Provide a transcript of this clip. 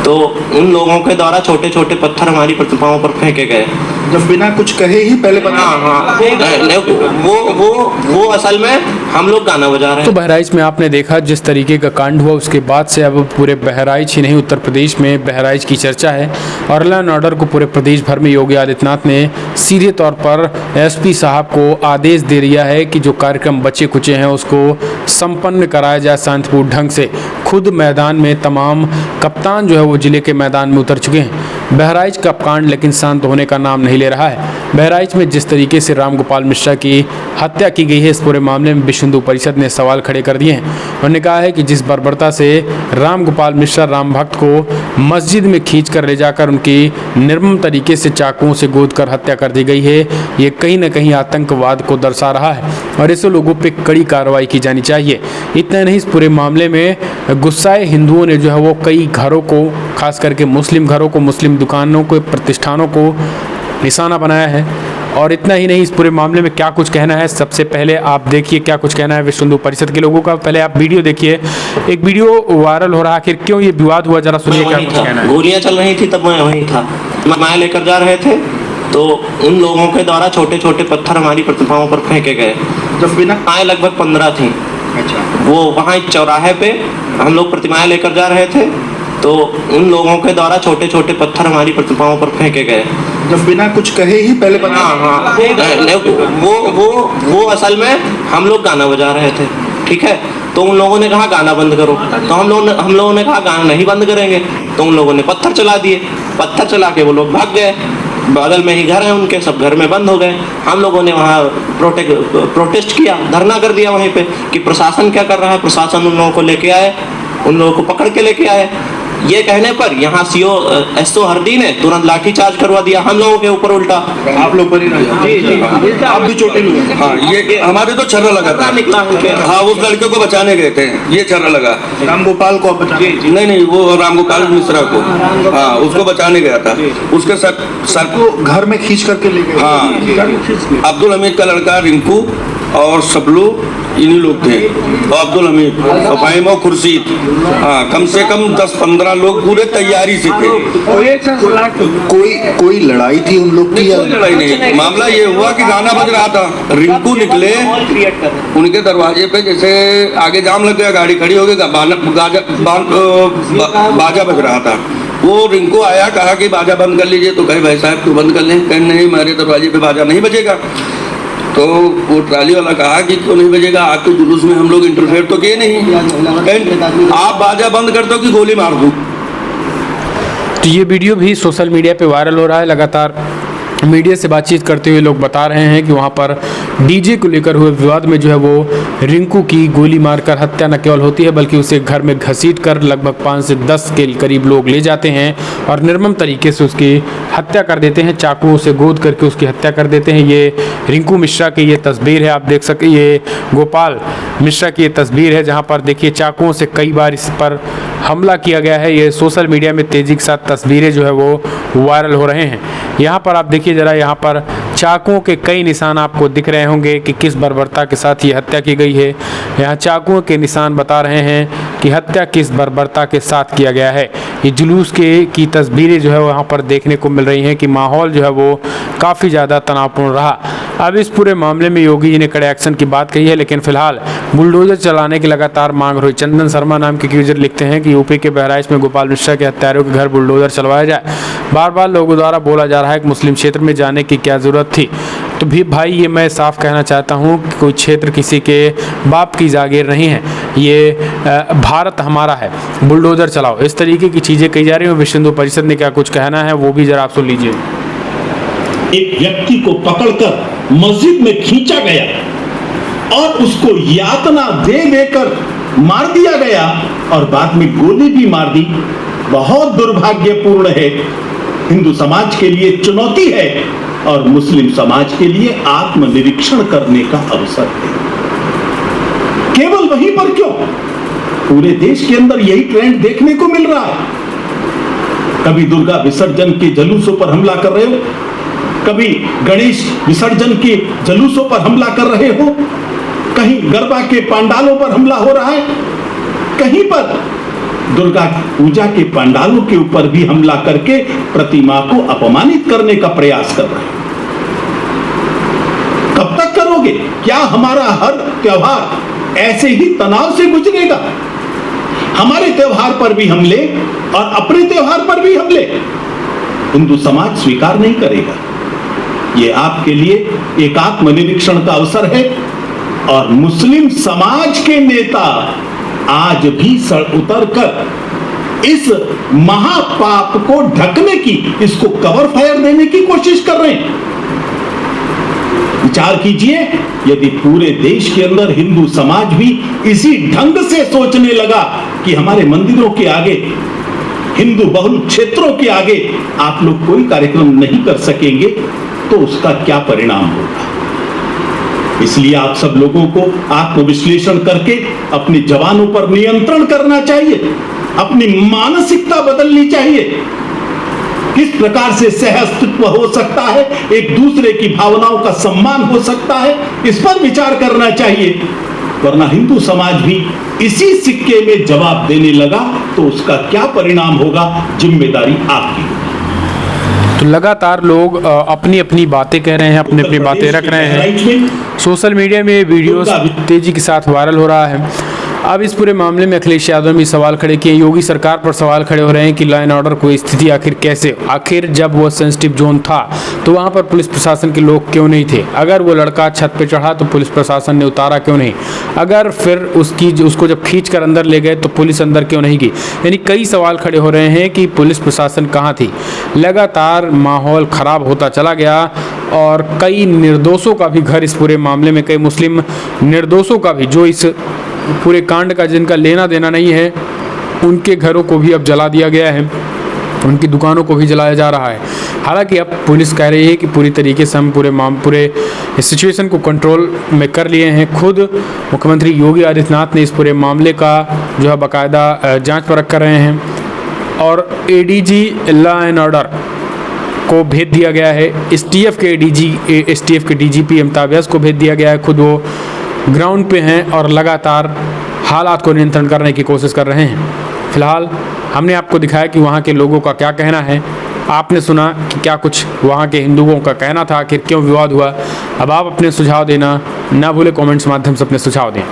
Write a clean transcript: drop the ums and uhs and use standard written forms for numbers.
तो उन लोगों के द्वारा छोटे छोटे पत्थर हमारी प्रतिमाओं पर फेंके गए। जब बिना कुछ कहे ही पहले बता। हाँ, वो असल में हम लोग गाना बजा रहे हैं। तो बहराइच में आपने देखा जिस तरीके का कांड हुआ, उसके बाद से अब पूरे बहराइच ही नहीं उत्तर प्रदेश में बहराइच की चर्चा है और लॉ एंड ऑर्डर को पूरे प्रदेश भर में योगी आदित्यनाथ ने सीधे तौर पर एसपी साहब को आदेश दे दिया है कि जो कार्यक्रम बचे कुचे हैं उसको संपन्न कराया जाए शांतिपूर्ण ढंग से। खुद मैदान में तमाम कप्तान जो है वो जिले के मैदान में उतर चुके हैं। बहराइच का कांड लेकिन शांत होने का नाम नहीं ले रहा है। बहराइच में जिस तरीके से रामगोपाल मिश्रा की हत्या की गई है, इस पूरे मामले में विश्व हिंदू परिषद ने सवाल खड़े कर दिए हैं। उन्होंने कहा है कि जिस बर्बरता से रामगोपाल मिश्रा राम भक्त को मस्जिद में खींच कर ले जाकर उनकी निर्मम तरीके से चाकुओं से गोद कर हत्या कर दी गई है, ये कहीं न कहीं आतंकवाद को दर्शा रहा है और ऐसे लोगों पर कड़ी कार्रवाई की जानी चाहिए। इतना नहीं, इस पूरे मामले में गुस्साए हिंदुओं ने जो है वो कई घरों को, खास करके मुस्लिम घरों को, मुस्लिम दुकानों को, प्रतिष्ठानों को निशाना बनाया है। और इतना ही नहीं, इस पूरे मामले में क्या कुछ कहना है, सबसे पहले आप देखिए क्या कुछ कहना है विश्व हिंदू परिषद के लोगों का। पहले आप वीडियो देखिए, एक वीडियो वायरल हो रहा है, आखिर क्यों ये विवाद हुआ, जरा सुनिए क्या कुछ कहना है। गोलियां चल रही थी तब मैं वहीं था, मैं लेकर जा रहे थे तो उन लोगों के द्वारा छोटे छोटे पत्थर हमारी प्रतिमाओं पर फेंके गए। जब बिना प्रतिमाएं लगभग 15 थी। अच्छा, वो वहाँ एक चौराहे पे हम लोग प्रतिमाएं लेकर जा रहे थे तो उन लोगों के द्वारा छोटे छोटे पत्थर हमारी प्रतिमाओं पर फेंके गए। जब बिना कुछ कहे ही पहले बता। हाँ, वो असल में हम लोग गाना बजा रहे थे, ठीक है। तो उन लोगों ने कहा गाना बंद करो, तो हम लोगों ने कहा गाना नहीं बंद करेंगे। तो उन लोगों ने पत्थर चला दिए, पत्थर चला के वो लोग भाग गए। बगल में ही घर है उनके, सब घर में बंद हो गए। हम लोगों ने वहाँ प्रोटेस्ट किया, धरना कर दिया वहीं पे कि प्रशासन क्या कर रहा है। प्रशासन उन लोगों को लेके आए, उन लोगों को पकड़ के लेके आए। ये कहने पर यहाँ एसओ हरदी ने तुरंत लाठी चार्ज करवा दिया हम लोगों के ऊपर उल्टा। आप लोग पर ही नहीं, आप भी चोटिल हुए। हाँ, ये हमारे तो छर्रा लगा था। निकला उनके। हाँ, उस लड़के को बचाने गए थे, ये छर्रा लगा। रामगोपाल को बचाने? नहीं, वो रामगोपाल मिश्रा को, हाँ, उसको बचाने गया था। उसके सर को घर में खींच करके ले गए। हाँ, अब्दुल हमीद का लड़का रिंकू और सबलू इन्हीं लोग थे, और अब्दुल हमीद और फाहिम और खुर्शीद। हाँ, कम से कम 10-15 लोग पूरे तैयारी से थे। कोई लड़ाई थी उन लोग की? कोई लड़ाई नहीं। मामला ये हुआ कि गाना बज रहा था, रिंकू निकले उनके दरवाजे पे, जैसे आगे जाम लग गया, गाड़ी खड़ी हो गई, बाजा बज रहा था। वो रिंकू आया, कहा कि बाजा बंद कर लीजिए, तो कहे भाई साहब क्यों बंद कर लें? कहे नहीं, हमारे दरवाजे पे बाजा नहीं बजेगा। तो वो ट्राली वाला कहा कि क्यों नहीं बजेगा, आज तो जुलूस में हम लोग इंटरफेयर तो किए नहीं, आप बाजा बंद कर दो कि गोली मार दूं। तो ये वीडियो भी सोशल मीडिया पे वायरल हो रहा है। लगातार मीडिया से बातचीत करते हुए लोग बता रहे हैं कि वहाँ पर डीजे को लेकर हुए विवाद में जो है वो रिंकू की गोली मारकर हत्या न केवल होती है बल्कि उसे घर में घसीट कर लगभग 5 से 10 के करीब लोग ले जाते हैं और निर्मम तरीके से उसकी हत्या कर देते हैं, चाकुओं से गोद करके उसकी हत्या कर देते हैं। ये रिंकू मिश्रा की ये तस्वीर है, आप देख सकते, ये गोपाल मिश्रा की ये तस्वीर है जहाँ पर देखिए चाकुओं से कई बार इस पर हमला किया गया है। ये सोशल मीडिया में तेज़ी के साथ तस्वीरें जो है वो वायरल हो रहे हैं। यहाँ पर आप देखिए जरा, यहाँ पर चाकुओं के कई निशान आपको दिख रहे होंगे कि किस बर्बरता के साथ ये हत्या की गई है। यहाँ चाकुओं के निशान बता रहे हैं कि हत्या किस बर्बरता के साथ किया गया है। ये जुलूस की तस्वीरें जो है वहाँ पर देखने को मिल रही हैं कि माहौल जो है वो काफ़ी ज़्यादा तनावपूर्ण रहा। अब इस पूरे मामले में योगी जी ने कड़े एक्शन की बात कही है, लेकिन फिलहाल बुलडोजर चलाने की लगातार मांग रही। चंदन शर्मा नाम के यूजर लिखते हैं कि यूपी के बहराइच में गोपाल मिश्रा के हत्यारों के घर बुलडोजर चलवाया जाए। बार बार लोगों द्वारा बोला जा रहा है कि मुस्लिम क्षेत्र में जाने की क्या ज़रूरत थी। तो भी भाई ये मैं साफ कहना चाहता हूँ कि कोई क्षेत्र किसी के बाप की जागीर नहीं है, ये भारत हमारा है, बुलडोजर चलाओ, इस तरीके की चीज़ें कही जा रही हैं। विश्व हिंदू परिषद ने क्या कुछ कहना है वो भी जरा आप सुन लीजिए। एक व्यक्ति को पकड़कर मस्जिद में खींचा गया और उसको यातना दे देकर मार दिया गया और बाद में गोली भी मार दी। बहुत दुर्भाग्यपूर्ण है, हिंदू समाज के लिए चुनौती है और मुस्लिम समाज के लिए आत्मनिरीक्षण करने का अवसर है। केवल वहीं पर क्यों, पूरे देश के अंदर यही ट्रेंड देखने को मिल रहा है। कभी दुर्गा विसर्जन के जुलूसों पर हमला कर रहे हो, कभी गणेश विसर्जन के जुलूसों पर हमला कर रहे हो, कहीं गरबा के पंडालों पर हमला हो रहा है, कहीं पर दुर्गा पूजा के पंडालों के ऊपर भी हमला करके प्रतिमा को अपमानित करने का प्रयास कर रहे हैं। कब तक करोगे? क्या हमारा हर त्योहार ऐसे ही तनाव से गुजरेगा? हमारे त्योहार पर भी हमले और अपने त्योहार पर भी हमले हिंदू समाज स्वीकार नहीं करेगा। यह आपके लिए एक आत्मनिरीक्षण का अवसर है और मुस्लिम समाज के नेता आज भी सड़ उतर कर इस महापाप को ढकने की, इसको कवर फायर देने की कोशिश कर रहे हैं। विचार कीजिए, यदि पूरे देश के अंदर हिंदू समाज भी इसी ढंग से सोचने लगा कि हमारे मंदिरों के आगे, हिंदू बहुल क्षेत्रों के आगे आप लोग कोई कार्यक्रम नहीं कर सकेंगे, तो उसका क्या परिणाम होगा। इसलिए आप सब लोगों को आत्मविश्लेषण करके अपने जवानों पर नियंत्रण करना चाहिए, अपनी मानसिकता बदलनी चाहिए। किस प्रकार से सहअस्तित्व हो सकता है, एक दूसरे की भावनाओं का सम्मान हो सकता है, इस पर विचार करना चाहिए। वरना हिंदू समाज भी इसी सिक्के में जवाब देने लगा तो उसका क्या परिणाम होगा, जिम्मेदारी आपकी। तो लगातार लोग अपनी अपनी बातें कह रहे हैं, अपनी अपनी बातें रख रहे हैं। सोशल मीडिया में वीडियोस तेजी के साथ वायरल हो रहा है। अब इस पूरे मामले में अखिलेश यादव ने भी सवाल खड़े किए, योगी सरकार पर सवाल खड़े हो रहे हैं कि लॉ एंड ऑर्डर को स्थिति आखिर कैसे, आखिर जब वो सेंसिटिव जोन था तो वहाँ पर पुलिस प्रशासन के लोग क्यों नहीं थे, अगर वो लड़का छत पे चढ़ा तो पुलिस प्रशासन ने उतारा क्यों नहीं, अगर फिर उसको जब खींच कर अंदर ले गए तो पुलिस अंदर क्यों नहीं गई। यानी कई सवाल खड़े हो रहे हैं कि पुलिस प्रशासन कहाँ थी। लगातार माहौल ख़राब होता चला गया और कई निर्दोषों का भी घर इस पूरे मामले में, कई मुस्लिम निर्दोषों का भी, जो इस पूरे कांड का जिनका लेना देना नहीं है, उनके घरों को भी अब जला दिया गया है, उनकी दुकानों को भी जलाया जा रहा है। हालांकि अब पुलिस कह रही है कि पूरी तरीके से हम पूरे इस सिचुएशन को कंट्रोल में कर लिए हैं। खुद मुख्यमंत्री योगी आदित्यनाथ ने इस पूरे मामले का जो है बाकायदा जांच परख कर रहे हैं और एडीजी लॉ एंड ऑर्डर को भेज दिया गया है। एसटीएफ के डीजीपी अमिताभ व्यास को भेज दिया गया है। खुद वो ग्राउंड पे हैं और लगातार हालात को नियंत्रण करने की कोशिश कर रहे हैं। फिलहाल हमने आपको दिखाया कि वहाँ के लोगों का क्या कहना है, आपने सुना कि क्या कुछ वहाँ के हिंदुओं का कहना था, आखिर क्यों विवाद हुआ। अब आप अपने सुझाव देना ना भूलें, कमेंट्स माध्यम से अपने सुझाव दें।